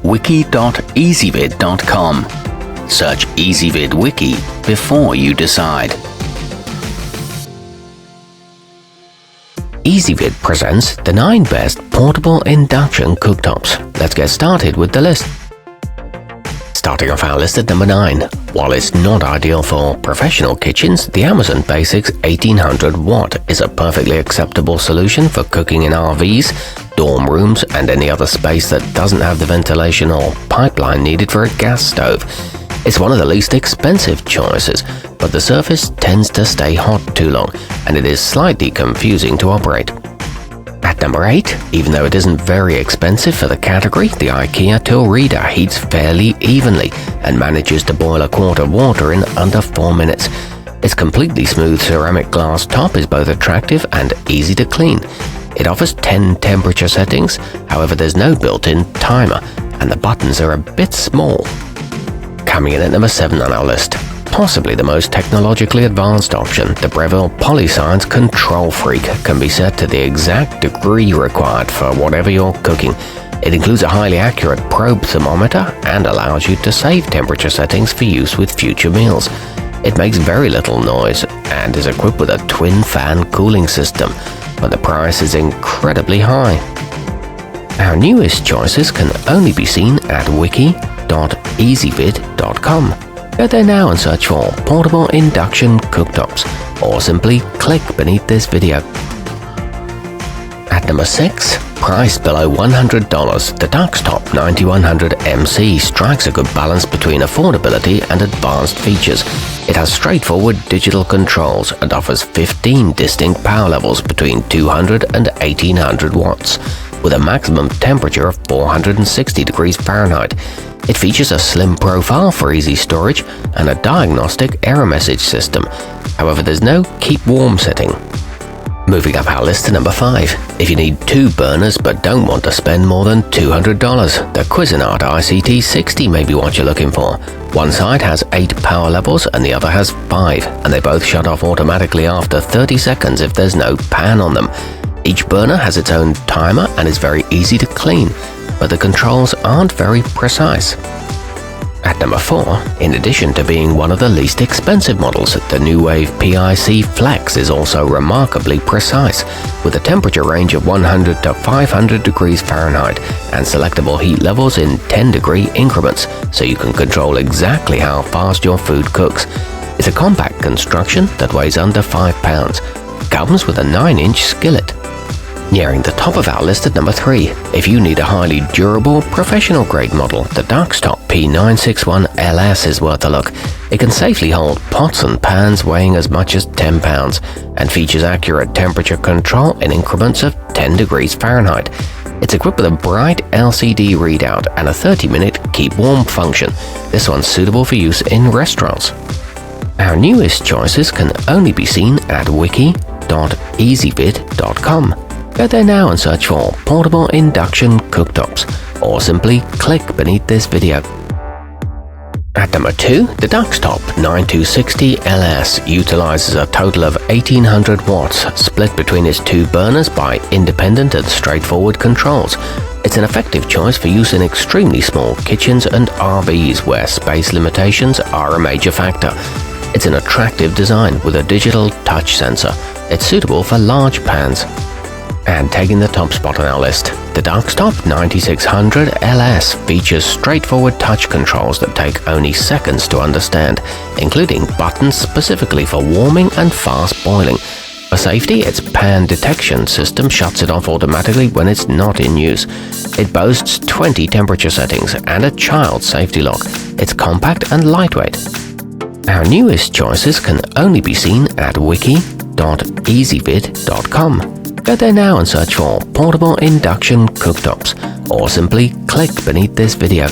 wiki.ezvid.com. Search Ezvid Wiki before you decide. Ezvid presents the 9 best portable induction cooktops. Let's get started with the list. Starting off our list at number 9. While it's not ideal for professional kitchens, the Amazon Basics 1800 watt is a perfectly acceptable solution for cooking in RVs, dorm rooms, and any other space that doesn't have the ventilation or pipeline needed for a gas stove. It's one of the least expensive choices, but the surface tends to stay hot too long, and it is slightly confusing to operate. At number 8, even though it isn't very expensive for the category, the IKEA Till Reader heats fairly evenly and manages to boil a quart of water in under 4 minutes. Its completely smooth ceramic glass top is both attractive and easy to clean. It offers 10 temperature settings, however there's no built-in timer, and the buttons are a bit small. Coming in at number 7 on our list, possibly the most technologically advanced option, the Breville PolyScience Control Freak can be set to the exact degree required for whatever you're cooking. It includes a highly accurate probe thermometer and allows you to save temperature settings for use with future meals. It makes very little noise and is equipped with a twin fan cooling system, but the price is incredibly high. Our newest choices can only be seen at wiki.ezvid.com. Go there now and search for portable induction cooktops, or simply click beneath this video. At number 6, priced below $100, the Cooktops 9100 MC strikes a good balance between affordability and advanced features. It has straightforward digital controls and offers 15 distinct power levels between 200 and 1800 watts, with a maximum temperature of 460 degrees Fahrenheit. It features a slim profile for easy storage and a diagnostic error message system. However, there's no keep warm setting. Moving up our list to number 5. If you need 2 burners but don't want to spend more than $200, the Cuisinart ICT60 may be what you're looking for. One side has 8 power levels and the other has 5, and they both shut off automatically after 30 seconds if there's no pan on them. Each burner has its own timer and is very easy to clean, but the controls aren't very precise. At number 4, in addition to being one of the least expensive models, the New Wave PIC Flex is also remarkably precise, with a temperature range of 100 to 500 degrees Fahrenheit and selectable heat levels in 10-degree increments, so you can control exactly how fast your food cooks. It's a compact construction that weighs under 5 pounds. It comes with a 9-inch skillet. Nearing the top of our list at number 3, if you need a highly durable, professional-grade model, the Cooktops P961 LS is worth a look. It can safely hold pots and pans weighing as much as 10 pounds and features accurate temperature control in increments of 10 degrees Fahrenheit. It's equipped with a bright LCD readout and a 30-minute keep warm function. This one's suitable for use in restaurants. Our newest choices can only be seen at wiki.ezvid.com. Go there now and search for portable induction cooktops, or simply click beneath this video. At number 2, the Cooktops 9260 LS utilizes a total of 1800 watts, split between its 2 burners by independent and straightforward controls. It's an effective choice for use in extremely small kitchens and RVs where space limitations are a major factor. It's an attractive design with a digital touch sensor. It's suitable for large pans. And taking the top spot on our list, the Cooktops 9600 LS features straightforward touch controls that take only seconds to understand, including buttons specifically for warming and fast boiling. For safety, its pan detection system shuts it off automatically when it's not in use. It boasts 20 temperature settings and a child safety lock. It's compact and lightweight. Our newest choices can only be seen at wiki.ezvid.com. Go there now and search for portable induction cooktops, or simply click beneath this video.